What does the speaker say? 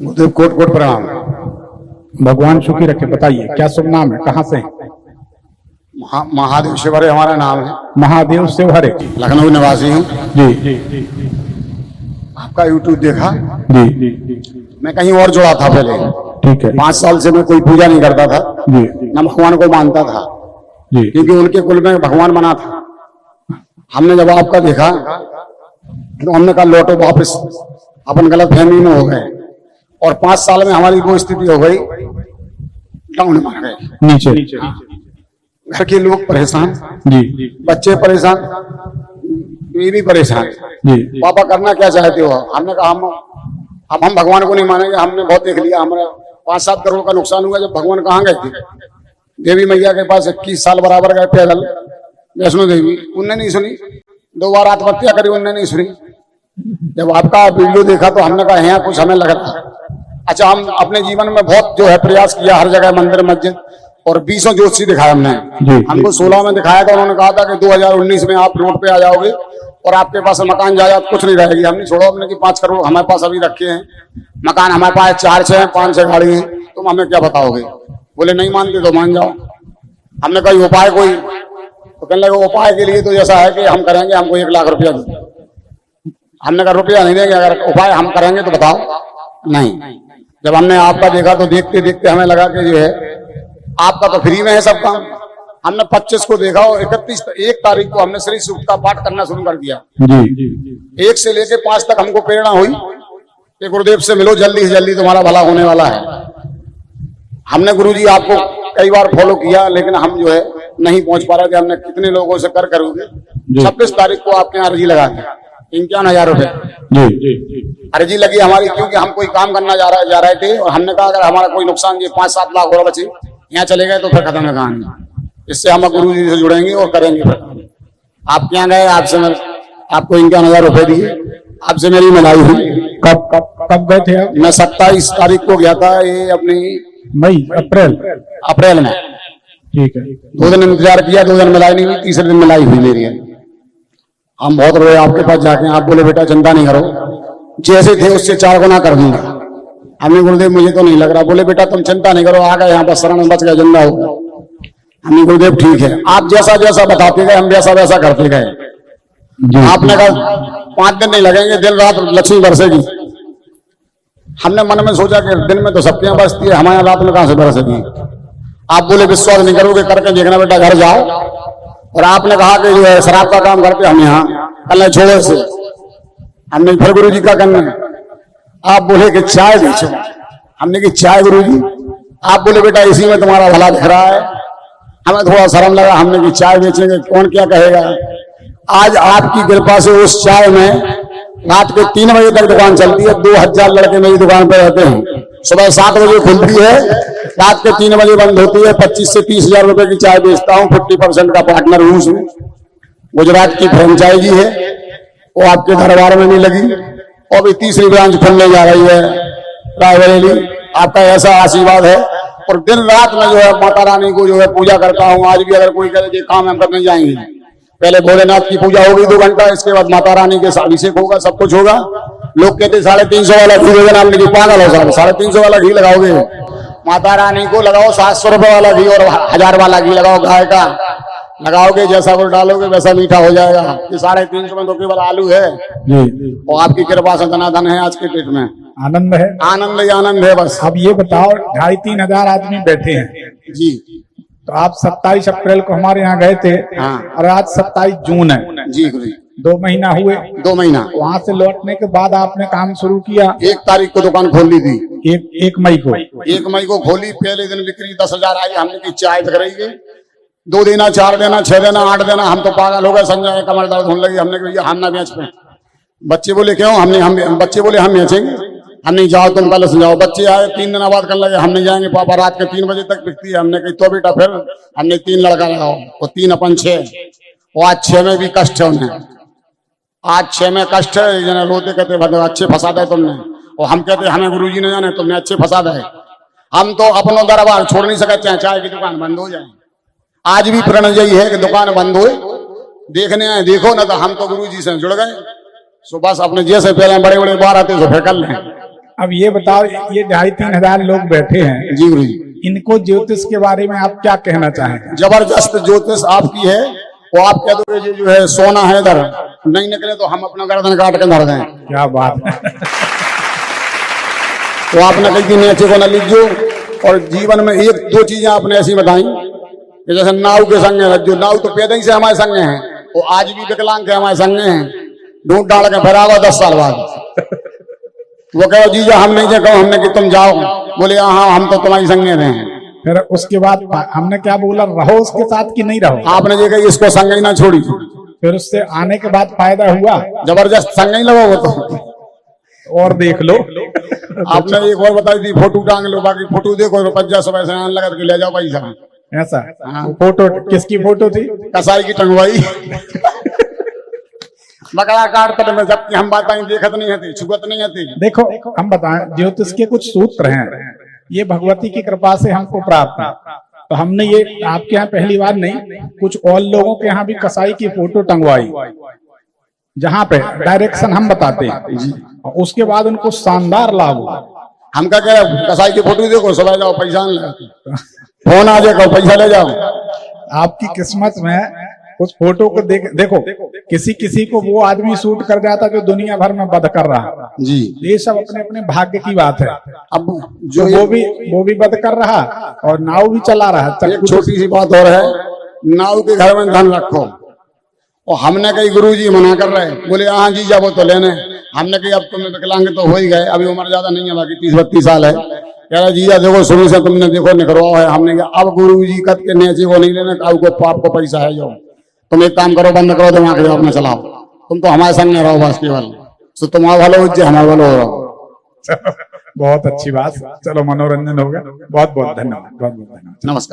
गुरुदेव coat coat प्रणाम। भगवान सुखी रखे। बताइए क्या शुभ नाम है, कहाँ से हैं? महादेव शिवहरे हमारा नाम है। महादेव शिवहरे। लखनऊ निवासी हूँ। जी। आपका यूट्यूब देखा। जी। मैं कहीं और जुड़ा था पहले। ठीक है। 5 साल से मैं कोई पूजा नहीं करता था। जी। न भगवान को मानता था। जी। क्योंकि उनके कुल में भगवान बना था। हमने जब आपका देखा तो हमने कहा लौटो वापस, अपन गलत फहमी में हो गए। और 5 साल में हमारी वो स्थिति हो गई, डाउन मार गए नीचे। घर के लोग परेशान, जी। बच्चे परेशान, बीवी परेशान। जी। पापा करना क्या चाहते हो? हमने कहा हम भगवान को नहीं मानेंगे। हमने बहुत देख लिया, हमारा 5-7 करोड़ का नुकसान हुआ। जब भगवान कहाँ गए थे? देवी मैया के पास 21 साल बराबर गए पैदल, वैष्णो देवी। उनने नहीं सुनी। 2 बार आत्महत्या करी, उनने नहीं सुनी। जब आपका वीडियो देखा तो हमने कहा यहाँ कुछ हमें लग रहा है। अच्छा, हम अपने जीवन में बहुत जो है प्रयास किया, हर जगह मंदिर मस्जिद और 20 ज्योतिषी दिखाया हमने। हमको 16 में दिखाया था। उन्होंने कहा था कि 2019 में आप रोड पे आ जाओगे और आपके पास मकान जायदाद कुछ नहीं रहेगी। हमने छोड़ो, हमने कि 5 करोड़ हमारे पास अभी रखे हैं, मकान हमारे पास 4-6 हैं, 5-6 गाड़ी हैं, तुम हमें क्या बताओगे? बोले नहीं मानते तो मान जाओ। हमने कहा उपाय कोई? तो कहने लगे उपाय के लिए तो ऐसा है कि हम करेंगे, हमको 1 लाख रुपया दो। हमने कहा रुपया नहीं देंगे, अगर उपाय हम करेंगे तो बताओ। नहीं। जब हमने आपका देखा तो देखते देखते हमें लगा कि जो है आपका तो फ्री में है सब काम। हमने 25 को देखा और 1 तारीख को हमने श्री सूक्त का पाठ करना शुरू कर दिया। जी। 1 से लेके 5 तक हमको प्रेरणा हुई कि गुरुदेव से मिलो, जल्दी से जल्दी तुम्हारा भला होने वाला है। हमने गुरुजी आपको कई बार फॉलो किया, लेकिन हम जो है नहीं पहुंच पा रहे थे। हमने कितने लोगों से करोगे। 26 तारीख को आपके यहाँ अर्जी लगा दी, 51,000 रुपए जी। अर्जी लगी हमारी, क्योंकि हम कोई काम करना जा रहे थे। और हमने कहा अगर हमारा कोई नुकसान ये 5-7 लाख और बचे यहाँ चले गए तो फिर खत्म है कहानी। इससे हम गुरु जी से जुड़ेंगे और करेंगे। आप क्या गए, आपसे मैं आपको 51,000 रुपए दिए, आपसे मेरी मिलाई हुई। कब गए थे आप? मैं 27 तारीख को गया था, ये अपनी मई अप्रैल में। ठीक है। 2 दिन इंतजार किया, 2 दिन मिलाई नहीं हुई, तीसरे दिन मिलाई हुई मेरी। हम बहुत रोए आपके पास जाके। आप बोले बेटा चिंता नहीं करो, जैसे थे उससे 4 गुना कर दूंगा। हमने गुरुदेव मुझे तो नहीं लग रहा। बोले बेटा तुम चिंता नहीं करो, आ गए यहाँ पर शरण में, बच गए, जिंदा हो गए। हमने गुरुदेव ठीक है, आप जैसा जैसा बताते गए हम वैसा वैसा करते गए। आपने कहा 5 दिन नहीं लगेंगे, दिन रात लक्ष्मी बरसेगी। हमने मन में सोचा कि दिन में तो सबके यहाँ बरसती है, हमारे रात में कहां से बरसेगी? आप बोले विश्वास नहीं करोगे, करके देखना बेटा, घर जाओ। और आपने कहा कि जो है शराब का काम करते हम यहाँ कल छोड़े से। हमने फिर गुरु जी का करना है। आप बोले कि चाय बेचो। हमने कि चाय गुरु जी? आप बोले बेटा इसी में तुम्हारा भला दिख रहा है। हमें थोड़ा शर्म लगा। हमने कि चाय बेचेंगे, कौन क्या कहेगा। आज आपकी कृपा से उस चाय में रात के 3 बजे तक दुकान चलती है। 2000 लड़के मेरी दुकान पर रहते हैं। सुबह 7 बजे खुलती है, रात के 3 बजे बंद होती है। 25 से 30,000 रुपए की चाय बेचता हूँ। 50% का पार्टनर हूँ उसमें। गुजरात की फ्रेंचाइजी है, वो आपके दरबार में नहीं लगी। और भी 3री ब्रांच खुलने जा रही है रायबरेली। आपका ऐसा आशीर्वाद है। और दिन रात में जो है माता रानी को जो है पूजा करता हूँ। आज भी अगर कोई करे काम हम करने जाएंगे, पहले भोलेनाथ की पूजा होगी 2 घंटा, इसके बाद माता रानी के अभिषेक होगा, सब कुछ होगा। लोग कहते 350 वाला घी देगा, हमने की पागल हो साहब, 350 वाला घी लगाओगे? माता रानी को लगाओ 700 रुपए वाला घी और 1000 वाला घी लगाओ, गाय का लगाओगे, जैसा गुड़ डालोगे वैसा मीठा हो जाएगा। ये 350 में तो केवल आलू है जी। और आपकी कृपा से धनाधन है आज के डेट में। आनंद है, आनंद ही आनंद है बस। अब ये बताओ 2,500-3 हजार आदमी बैठे हैं जी। तो आप 27 अप्रैल को हमारे यहाँ गए थे। हाँ। और आज 27 जून है जी गुरु जी। 2 महीना हुए। 2 महीना। वहाँ से लौटने के बाद आपने काम शुरू किया। 1 तारीख को दुकान खोल ली थी। 1 मई को। 1 मई को खोली। पहले दिन बिक्री 10,000 आई। हमने की चाय दिख रही है, 2 देना, 4 देना, 6 देना, 8 देना। हम तो पागल हो गए। संजय कमर दर्द होने लगी। हमने कहा हम ना बेच पे। बच्चे बोले क्यों? बच्चे बोले हम बेचेंगे। हम नहीं, जाओ तुम कल से जाओ। बच्चे आए 3 दिन बाद कर लगे हम नहीं जाएंगे पापा, रात के 3 बजे तक बिकती है। हमने कही तो बेटा फिर हमने 3 लड़का लगाओ, वो 3 अपन 6। वो आज 6 में भी कष्ट है उन्हें। आज 6 में कष्ट है। जना रोते कहते अच्छे फंसा दे तुमने। और हम कहते हमें गुरुजी ने जाने तुमने अच्छे फंसा दे। हम तो अपनों दरबार छोड़ नहीं सकते, चाय की दुकान बंद हो जाए। आज भी प्रण यही है कि दुकान बंद हो, देखने आए देखो ना। तो हम तो गुरु जी से जुड़ गए। सो बस अपने जैसे पहले बड़े बड़े बार आते तो फिर कर लें। अब ये बताओ, ये 2500-3000 लोग बैठे हैं, जी गुरु जी। इनको ज्योतिष के बारे में आप क्या कहना चाहेंगे? जबरदस्त ज्योतिष आपकी है। वो आप कह दोगे जी जो है सोना है इधर, नहीं निकले तो हम अपना गर्दन काट के धर दें। क्या बात है। तो आपने कही कि नीचे को न लीजियो। और जीवन में एक दो चीजें आपने ऐसी बताई कि जैसे नाव के संग है, जो नाव तो पैदा ही से हमारे संग हैं, वो आज भी विकलांग के हमारे संग हैं, ढूंढ डाल के फरावा 10 साल बाद। वो कहो जीजा हम नहीं जे, कहो हमने कि तुम जाओ, बोले हाँ हम तो तुम्हारी संगे रहे हैं। फिर उसके बाद हमने क्या बोला, रहो उसके साथ कि नहीं रहो? आपने जो कही इसको संग ही ना छोड़ी। फिर उससे आने के बाद फायदा हुआ? जबरदस्त संग ही लगा वो तो। और देख लो। आपने एक और बताई थी, फोटो टांग लो, बाकी फोटो देखो, रुपया सुबह से आने लगा के ले जाओ पैसा। ऐसा? वो फोटो किसकी फोटो थी? कसाई की टंगवाई। बकरा काट कर में, जबकि हम बातें देखत नहीं हती, छुगत नहीं हती। देखो हम बताएं, ज्योतिष के कुछ सूत्र हैं, ये भगवती की कृपा से हमको प्राप्त है। तो हमने ये आपके यहाँ पहली बार नहीं, कुछ और लोगों के यहाँ भी कसाई की फोटो टंगवाई, जहाँ पे डायरेक्शन हम बताते हैं, उसके बाद उनको शानदार लाभ हुआ। हम क्या कह रहे, कसाई की फोटो देखो, सुबह जाओ पैसा ले, फोन आ जाएगा पैसा ले जाओ। आपकी किस्मत में उस फोटो को देखो, किसी किसी को वो आदमी सूट कर जाता जो दुनिया भर में बद कर रहा जी। ये सब अपने अपने भाग्य की बात है। अब जो तो वो भी बद कर रहा और नाव भी चला रहा। एक छोटी सी बात और है, नाव के घर में धन रखो। और हमने कही गुरु जी मना कर रहे, बोले हाँ जी जाओ तो लेने। हमने कही अब तुम्हें विकलांग तो हो ही गए, अभी उम्र ज्यादा नहीं है, बाकी 30-32 साल है। कह रहा जीजा देखो शुरू से तुमने देखो निकलवाओ है। हमने कहा अब गुरु जी कद के नेचे को नहीं लेना, आपको पैसा है जो, तुम एक काम करो, बंद करो दिमाग जो अपने चलाओ, तुम तो हमारे संग रहो बस केवल। तो तुम्हारा भलो हो, हमारा भलो हो रहा। बहुत अच्छी बात। चलो मनोरंजन हो गया। बहुत बहुत धन्यवाद। बहुत बहुत धन्यवाद। नमस्कार।